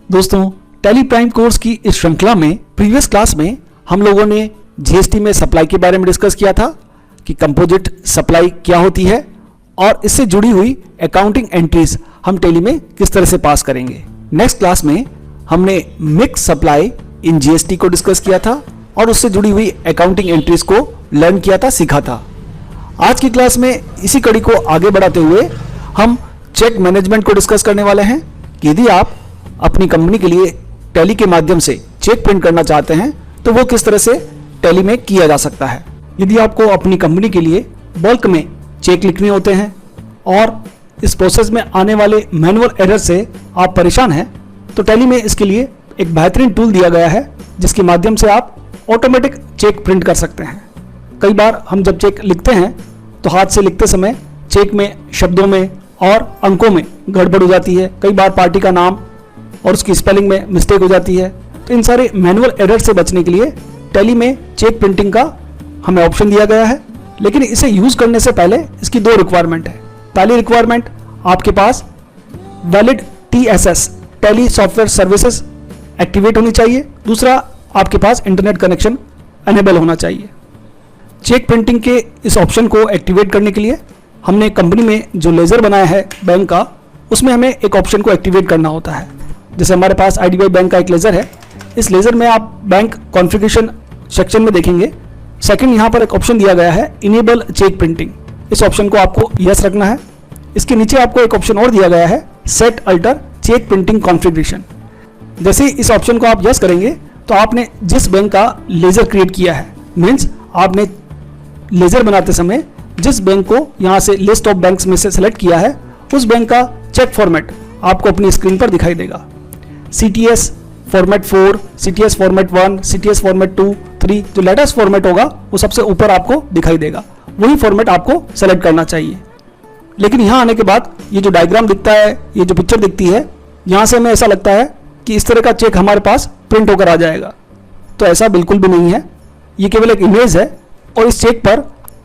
दोस्तों, tally prime course की इस श्रृंखला में प्रीवियस क्लास में हम लोगों ने जीएसटी में सप्लाई के बारे में डिस्कस किया था कि कंपोजिट सप्लाई क्या होती है और इससे जुड़ी हुई अकाउंटिंग एंट्रीज हम टैली में किस तरह से पास करेंगे। नेक्स्ट क्लास में हमने मिक्स सप्लाई इन जीएसटी को डिस्कस किया था और उससे जुड़ी हुई अकाउंटिंग एंट्रीज को लर्न किया था, सीखा था। आज की क्लास में इसी कड़ी को आगे बढ़ाते हुए हम चेक मैनेजमेंट को डिस्कस करने वाले हैं कि यदि आप अपनी कंपनी के लिए टैली के माध्यम से चेक प्रिंट करना चाहते हैं तो वो किस तरह से टैली में किया जा सकता है। यदि आपको अपनी कंपनी के लिए बल्क में चेक लिखने होते हैं और इस प्रोसेस में आने वाले मैनुअल एरर से आप परेशान हैं तो टैली में इसके लिए एक बेहतरीन टूल दिया गया है जिसके माध्यम से आप ऑटोमेटिक चेक प्रिंट कर सकते हैं। कई बार हम जब चेक लिखते हैं तो हाथ से लिखते समय चेक में शब्दों में और अंकों में गड़बड़ हो जाती है, कई बार पार्टी का नाम और उसकी स्पेलिंग में मिस्टेक हो जाती है। तो इन सारे मैनुअल एरर से बचने के लिए टैली में चेक प्रिंटिंग का हमें ऑप्शन दिया गया है, लेकिन इसे यूज करने से पहले इसकी दो रिक्वायरमेंट है। पहली रिक्वायरमेंट, आपके पास valid TSS Tally software services activate होनी चाहिए। दूसरा, आपके पास इंटरनेट कनेक्शन अनेबल होना चाहिए। चेक प्रिंटिंग के इस ऑप्शन को एक्टिवेट करने के लिए हमने कंपनी में जो लेजर बनाया है बैंक का, उसमें हमें एक ऑप्शन को एक्टिवेट करना होता है। जैसे हमारे पास IDBI बैंक का एक लेजर है, इस लेजर में आप बैंक कॉन्फ़िगरेशन सेक्शन में देखेंगे, सेकंड यहाँ पर एक ऑप्शन दिया गया है इनेबल चेक प्रिंटिंग। इस ऑप्शन को आपको यस रखना है। इसके नीचे आपको एक ऑप्शन और दिया गया है set alter cheque printing configuration. जैसे ही इस ऑप्शन को आप यस करेंगे तो आपने जिस बैंक का लेजर क्रिएट किया है, मीन्स आपने लेजर बनाते समय जिस बैंक को यहाँ से लिस्ट ऑफ बैंक्स में से सेलेक्ट किया है, उस बैंक का चेक फॉर्मेट आपको अपनी स्क्रीन पर दिखाई देगा। CTS format 4, CTS format 1, CTS format 2, 3, जो लेटेस्ट फॉर्मेट होगा वो सबसे ऊपर आपको दिखाई देगा। वही फॉर्मेट आपको सेलेक्ट करना चाहिए। लेकिन यहाँ आने के बाद ये जो डायग्राम दिखता है, ये जो पिक्चर दिखती है, यहाँ से हमें ऐसा लगता है कि इस तरह का चेक हमारे पास प्रिंट होकर आ जाएगा। तो ऐसा बिल्कुल भी नहीं है, ये केवल एक इमेज है और इस चेक पर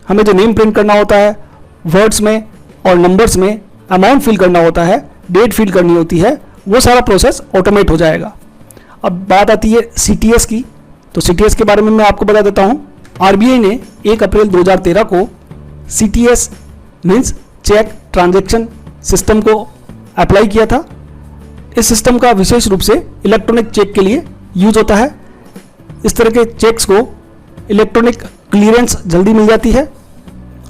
हमें जो नेम प्रिंट करना होता है, वर्ड्स में और नंबर्स में अमाउंट फिल करना होता है, डेट फिल करनी होती है, वो सारा प्रोसेस ऑटोमेट हो जाएगा। अब बात आती है CTS की, तो CTS के बारे में मैं आपको बता देता हूँ। RBI ने 1 अप्रैल 2013 को CTS means cheque transaction system को अप्लाई किया था। इस सिस्टम का विशेष रूप से इलेक्ट्रॉनिक चेक के लिए यूज होता है। इस तरह के चेक्स को इलेक्ट्रॉनिक क्लियरेंस जल्दी मिल जाती है।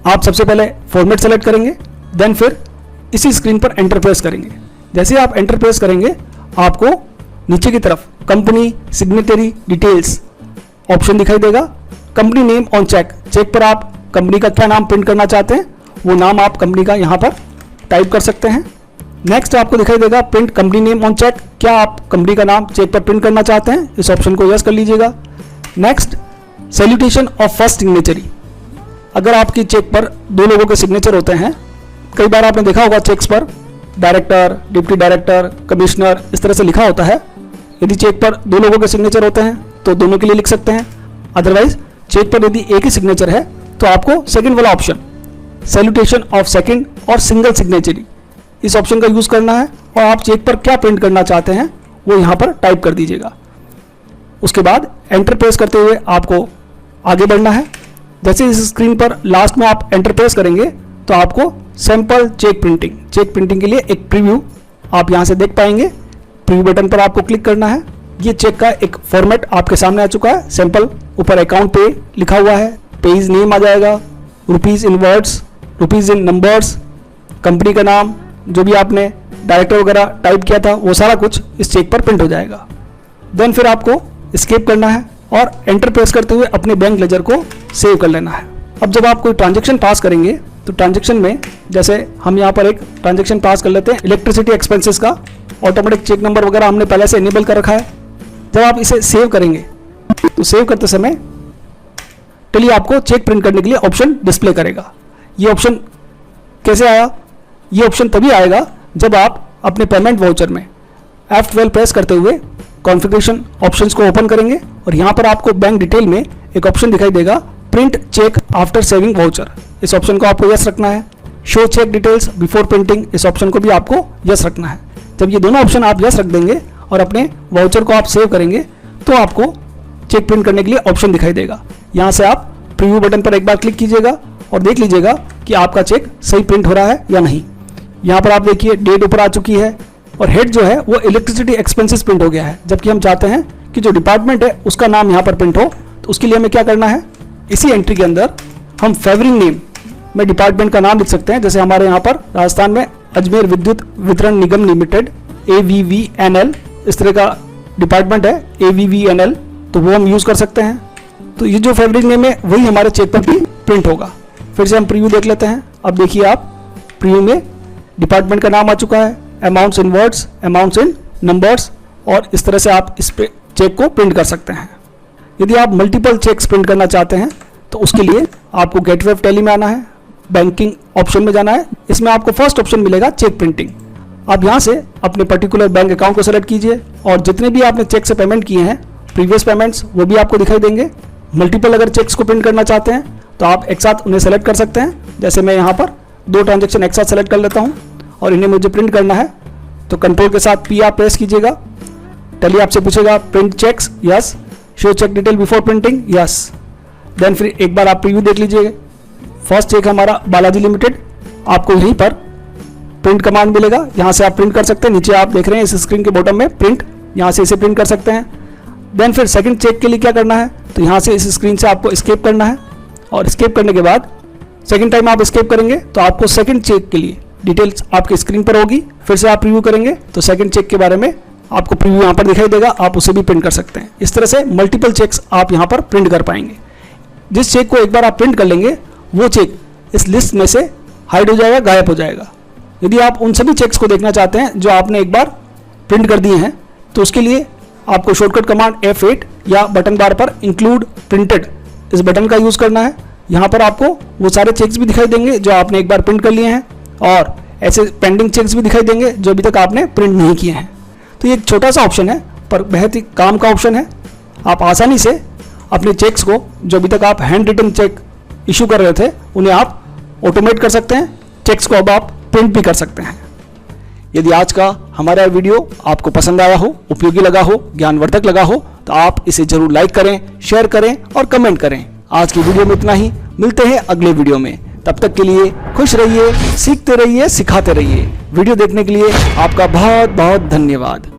आप सबसे पहले फॉर्मेट सेलेक्ट करेंगे, देन फिर इसी स्क्रीन पर एंटर प्रेस करेंगे। जैसे आप एंटर प्रेस करेंगे आपको नीचे की तरफ कंपनी सिग्नेटरी डिटेल्स ऑप्शन दिखाई देगा। Company name on cheque, cheque पर आप कंपनी का क्या नाम प्रिंट करना चाहते हैं वो नाम आप कंपनी का यहाँ पर टाइप कर सकते हैं। नेक्स्ट आपको दिखाई देगा print company name on cheque, क्या आप कंपनी का नाम चेक पर प्रिंट करना चाहते हैं, इस ऑप्शन को यस कर लीजिएगा। Next, salutation of first signatory, अगर आपकी चेक पर 2 लोगों के सिग्नेचर होते हैं, कई बार आपने देखा होगा चेक्स पर डायरेक्टर, डिप्टी डायरेक्टर, कमिश्नर इस तरह से लिखा होता है। यदि चेक पर 2 लोगों के सिग्नेचर होते हैं तो दोनों के लिए लिख सकते हैं। अदरवाइज चेक पर यदि एक ही सिग्नेचर है तो आपको सेकंड वाला ऑप्शन सैल्यूटेशन ऑफ सेकंड और सिंगल सिग्नेचरी, इस ऑप्शन का यूज करना है और आप चेक पर क्या प्रिंट करना चाहते हैं वो यहाँ पर टाइप कर दीजिएगा। उसके बाद एंटर प्रेस करते हुए आपको आगे बढ़ना है। जैसे इस स्क्रीन पर लास्ट में आप एंटर प्रेस करेंगे तो आपको सैंपल चेक प्रिंटिंग के लिए एक प्रीव्यू आप यहाँ से देख पाएंगे। प्रीव्यू बटन पर आपको क्लिक करना है। ये चेक का एक फॉर्मेट आपके सामने आ चुका है, सैंपल। ऊपर अकाउंट पे लिखा हुआ है, पेज नेम आ जाएगा, rupees in words, rupees in numbers, company का नाम, जो भी आपने डायरेक्टर वगैरह टाइप किया था वो सारा कुछ इस चेक पर प्रिंट हो जाएगा। देन फिर आपको एस्केप करना है और एंटर प्रेस करते हुए अपने बैंक लेजर को सेव कर लेना है। अब जब आप कोई ट्रांजैक्शन पास करेंगे तो ट्रांजैक्शन में जैसे हम यहाँ पर एक ट्रांजैक्शन पास कर लेते हैं इलेक्ट्रिसिटी एक्सपेंसेस का, ऑटोमेटिक चेक नंबर वगैरह हमने पहले से इनेबल कर रखा है। जब आप इसे सेव करेंगे तो सेव करते समय टैली आपको चेक प्रिंट करने के लिए ऑप्शन डिस्प्ले करेगा। ये ऑप्शन कैसे आया? ये ऑप्शन तभी आएगा जब आप अपने पेमेंट वाउचर में F12 प्रेस करते हुए कॉन्फ़िगरेशन ऑप्शंस को ओपन करेंगे और यहाँ पर आपको बैंक डिटेल में एक ऑप्शन दिखाई देगा print cheque after saving voucher, इस ऑप्शन को आपको यस रखना है। Show cheque details before printing, इस ऑप्शन को भी आपको यस रखना है। जब ये दोनों ऑप्शन आप यस रख देंगे और अपने वाउचर को आप सेव करेंगे तो आपको चेक प्रिंट करने के लिए ऑप्शन दिखाई देगा। यहाँ से आप प्रीव्यू बटन पर एक बार क्लिक कीजिएगा और देख लीजिएगा कि आपका चेक सही प्रिंट हो रहा है या नहीं। यहाँ पर आप देखिए डेट ऊपर आ चुकी है और हेड जो है वो इलेक्ट्रिसिटी एक्सपेंसेस प्रिंट हो गया है, जबकि हम चाहते हैं कि जो डिपार्टमेंट है उसका नाम यहाँ पर प्रिंट हो। तो उसके लिए हमें क्या करना है, इसी एंट्री के अंदर हम फेवरिंग नेम में डिपार्टमेंट का नाम लिख सकते हैं। जैसे हमारे यहाँ पर राजस्थान में अजमेर विद्युत वितरण निगम लिमिटेड AVVNL इस तरह का डिपार्टमेंट है AVVNL, तो वो हम यूज़ कर सकते हैं। तो ये जो फेवरिंग नेम है वही हमारे चेक पर भी प्रिंट होगा। फिर से हम प्रीव्यू देख लेते हैं। अब देखिए आप प्रीव्यू में डिपार्टमेंट का नाम आ चुका है, अमाउंट्स इन वर्ड्स, अमाउंट्स इन नंबर्स, और इस तरह से आप इस पे चेक को प्रिंट कर सकते हैं। यदि आप मल्टीपल चेक्स प्रिंट करना चाहते हैं तो उसके लिए आपको गेटवे ऑफ टैली में आना है, बैंकिंग ऑप्शन में जाना है। इसमें आपको फर्स्ट ऑप्शन मिलेगा चेक प्रिंटिंग। आप यहाँ से अपने पर्टिकुलर बैंक अकाउंट को सेलेक्ट कीजिए और जितने भी आपने चेक से पेमेंट किए हैं प्रीवियस पेमेंट्स वो भी आपको दिखाई देंगे। मल्टीपल अगर चेक्स को प्रिंट करना चाहते हैं तो आप एक साथ उन्हें सेलेक्ट कर सकते हैं। जैसे मैं यहाँ पर 2 ट्रांजेक्शन एक साथ सेलेक्ट कर लेता हूँ और इन्हें मुझे प्रिंट करना है, तो कंट्रोल के साथ P आप प्रेस कीजिएगा। टैली आपसे पूछेगा print cheques, yes. Show cheque detail before printing, yes. Then फिर एक बार आप प्रीव्यू देख लीजिएगा। फर्स्ट चेक हमारा बालाजी लिमिटेड, आपको यहीं पर प्रिंट कमांड मिलेगा, यहाँ से आप प्रिंट कर सकते हैं। नीचे आप देख रहे हैं इस स्क्रीन के बॉटम में प्रिंट, यहाँ से इसे प्रिंट कर सकते हैं। देन फिर सेकंड चेक के लिए क्या करना है, तो यहाँ से इस स्क्रीन से आपको एस्केप करना है और एस्केप करने के बाद सेकंड टाइम आप एस्केप करेंगे तो आपको सेकंड चेक के लिए डिटेल्स आपकी स्क्रीन पर होगी। फिर से आप प्रीव्यू करेंगे तो सेकंड चेक के बारे में आपको प्रीव्यू यहाँ पर दिखाई देगा, आप उसे भी प्रिंट कर सकते हैं। इस तरह से मल्टीपल चेक्स आप यहाँ पर प्रिंट कर पाएंगे। जिस चेक को एक बार आप प्रिंट कर लेंगे वो चेक इस लिस्ट में से हाइड हो जाएगा, गायब हो जाएगा। यदि आप उन सभी चेक्स को देखना चाहते हैं जो आपने एक बार प्रिंट कर दिए हैं तो उसके लिए आपको शॉर्टकट कमांड F8 या बटन बार पर इंक्लूड प्रिंटेड इस बटन का यूज़ करना है। यहाँ पर आपको वो सारे चेक्स भी दिखाई देंगे जो आपने एक बार प्रिंट कर लिए हैं और ऐसे पेंडिंग चेक्स भी दिखाई देंगे जो अभी तक आपने प्रिंट नहीं किए हैं। तो ये एक छोटा सा ऑप्शन है पर बहुत ही काम का ऑप्शन है। आप आसानी से अपने चेक्स को जो अभी तक आप हैंड रिटन चेक इशू कर रहे थे उन्हें आप ऑटोमेट कर सकते हैं। चेक्स को अब आप प्रिंट भी कर सकते हैं। यदि आज का हमारा वीडियो आपको पसंद आया हो, उपयोगी लगा हो, ज्ञानवर्धक लगा हो तो आप इसे जरूर लाइक करें, शेयर करें और कमेंट करें। आज की वीडियो में इतना ही, मिलते हैं अगले वीडियो में। तब तक के लिए खुश रहिए, सीखते रहिए, सिखाते रहिए। वीडियो देखने के लिए आपका बहुत बहुत धन्यवाद।